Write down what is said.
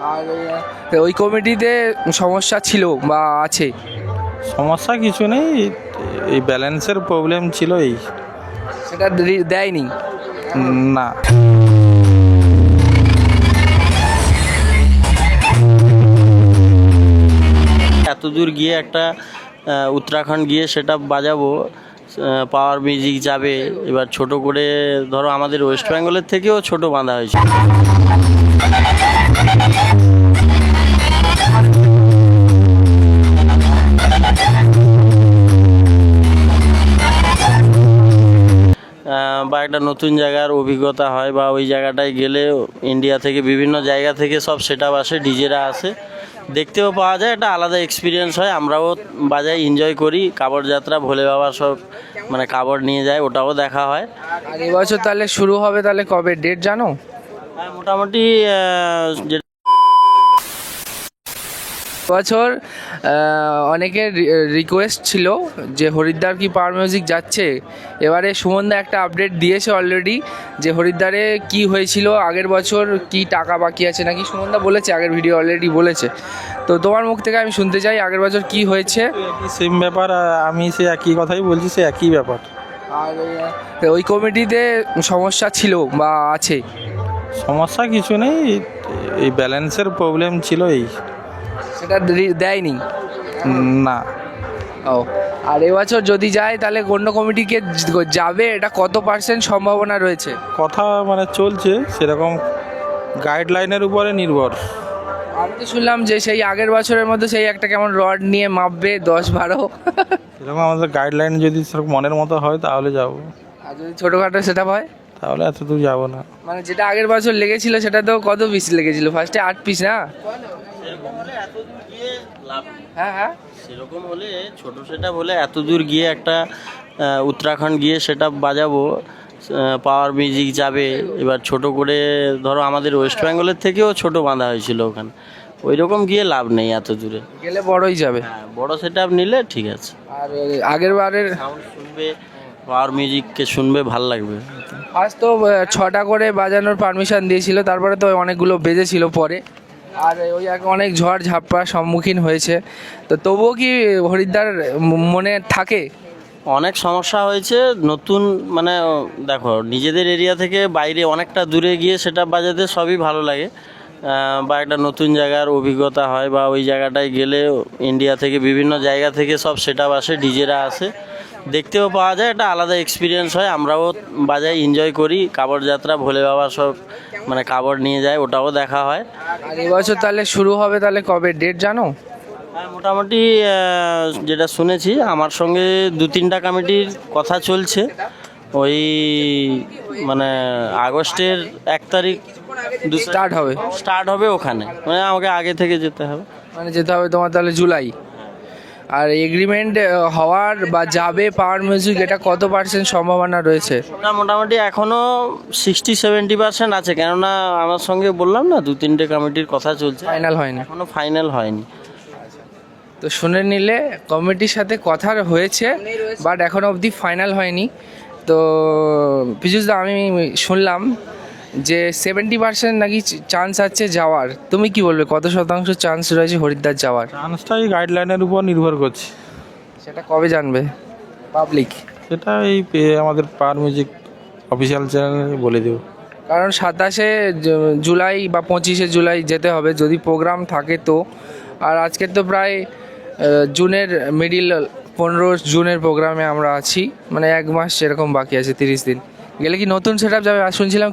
আর ওই কমিটিতে সমস্যা ছিল বা আছে? সমস্যা কিছু নেই, এই ব্যালেন্সের প্রবলেম ছিল এই। সেটা দেয়নি? না। এত দূর গিয়ে একটা উত্তরাখণ্ড গিয়ে সেটা বাজাবো, পাওয়ার মিউজিক যাবে, এবার ছোট করে ধরো আমাদের ওয়েস্ট বেঙ্গলের থেকেও ছোট বাঁধা হয়েছে। বা একটা নতুন জায়গার অভিজ্ঞতা হয়, বা ওই জায়গাটায় গেলে ইন্ডিয়া থেকে বিভিন্ন জায়গা থেকে সব সেট আপ আসে, ডিজেরা আসে, দেখতেও পাওয়া যায়, একটা আলাদা এক্সপিরিয়েন্স হয়। আমরাও বাজাই, এনজয় করি। কাবড় যাত্রা, ভোলে বাবা সব মানে কাবড় নিয়ে যায়, ওটাও দেখা হয়। আর এবছর তাহলে শুরু হবে, তাহলে কবে ডেট জানো? হ্যাঁ, মোটামুটি যে বছর অনেকের রিকোয়েস্ট ছিল যে হরিদ্বার কি পাওয়ার মিউজিক যাচ্ছে। এবারে সুমনদা একটা আপডেট দিয়েছে অলরেডি, যে হরিদ্বারে কি হয়েছিল আগের বছর, কি টাকা বাকি আছে নাকি, সুমনদা বলেছে, আগের ভিডিও অলরেডি বলেছে। তো তোমার মুখ থেকে আমি শুনতে চাই আগের বছর কি হয়েছে। সেম ব্যাপার, আমি সে একই কথাই বলছি, সে একই ব্যাপার। আর ওই কমিটিতে সমস্যা ছিল বা আছে? সমস্যা কিছু নেই, এই ব্যালেন্সের প্রবলেম ছিল এই। সেটা দেয়নি? না। ও, আর এবছর যদি যায় তাহলে অন্য কমিটিকে যাবে, এটা কত পার্সেন্ট সম্ভাবনা রয়েছে? কথা মানে চলছে, সেরকম গাইডলাইনের উপরে নির্ভর। আমি তো শুনলাম যে সেই আগের বছরের মধ্যে সেই একটা কেমন রড নিয়ে মাপবে 10-12। সেরকম আমাদের গাইডলাইন যদি সেরকম মনের মতো হয় তাহলে যাব, আর যদি ছোটোখাটো সেটা হয় তাহলে এত দূর যাবো না। মানে যেটা আগের বছর লেগেছিল সেটা তো কত পিস লেগেছিল? ফার্স্টে 8 পিস না? সেরকম হলে এত দূর গিয়ে লাভ নেই। হ্যাঁ হ্যাঁ। সেরকম হলে ছোট সেটা বলে এত দূর গিয়ে একটা উত্তরাখণ্ড গিয়ে সেটা বাজাবো, পাওয়ার মিউজিক যাবে, এবার ছোট করে ধরো আমাদের ওয়েস্ট বেঙ্গলের থেকেও ছোট বাঁধা হয়েছিল ওখানে, ওই রকম গিয়ে লাভ নেই এত দূরে। গেলে বড়ই যাবে। হ্যাঁ, বড় সেট আপ নিলে ঠিক আছে, আর আগের বারের সাউন্ড শুনবে, পাওয়ার মিউজিককে শুনবে, ভাল লাগবে। ফার্স্ট তো 6টা করে বাজানোর পারমিশন দিয়েছিল, তারপরে তো অনেকগুলো বেজেছিল পরে। আর ওই অনেক ঝড় ঝাপ্পার সম্মুখীন হয়েছে, তো তবুও কি হরিদ্বার মনে থাকে? অনেক সমস্যা হয়েছে, নতুন মানে দেখো নিজেদের এরিয়া থেকে বাইরে অনেকটা দূরে গিয়ে সেটা বাজাতে সবই ভালো লাগে, বা একটা নতুন জায়গার অভিজ্ঞতা হয়, বা ওই জায়গাটায় গেলে ইন্ডিয়া থেকে বিভিন্ন জায়গা থেকে সব সেট আপ আসে, ডিজেরা আসে, দেখতেও পাওয়া যায়, একটা আলাদা এক্সপিরিয়েন্স হয়। আমরাও বাজাই, এনজয় করি। কাবড় যাত্রা, ভোলে বাবা সব মানে কাবড় নিয়ে যায়, ওটাও দেখা হয়। আর এবছর তাহলে শুরু হবে, তাহলে কবে ডেট জানো? হ্যাঁ, মোটামুটি যেটা শুনেছি, আমার সঙ্গে 2-3টা কমিটির কথা চলছে, ওই মানে আগস্টের 1 তারিখ স্টার্ট হবে ওখানে, মানে আমাকে আগে থেকে যেতে হবে। মানে যেতে হবে তোমার তাহলে জুলাই। আর এগ্রিমেন্ট হওয়ার বা যাবে পাওয়ার মিউজিক, এটা কত পার্সেন্ট সম্ভাবনা রয়েছে? ওটা মোটামুটি এখনও 60-70% আছে, কেননা আমার সঙ্গে বললাম না 2-3টে কমিটির কথা চলছে, ফাইনাল হয়নি এখনও ফাইনাল হয়নি। তো শুনে নিলে কমিটির সাথে কথা হয়েছে, বাট এখনো অবধি ফাইনাল হয়নি। তো পীযুষদা, আমি শুনলাম যে 70% নাকি চান্স আছে যাওয়ার। তুমি কি বলবে, কত শতাংশ চান্স রয়েছে হরিদ্বার যাওয়ার? চান্সটা এই গাইডলাইনের উপর নির্ভর করছে। সেটা কবে জানবে পাবলিক? সেটা এই আমাদের পাওয়ার মিউজিক অফিসিয়াল চ্যানেলে বলে দেবো। কারণ 27শে জুলাই বা 25শে জুলাই যেতে হবে যদি প্রোগ্রাম থাকে তো। আর আজকের তো প্রায় জুনের মিডিল, 15 জুনের প্রোগ্রামে আমরা আছি, মানে 1 মাস এরকম বাকি আছে, 30 দিন। গেলে কি নতুন সেট আপ যাবে? আর শুনছিলাম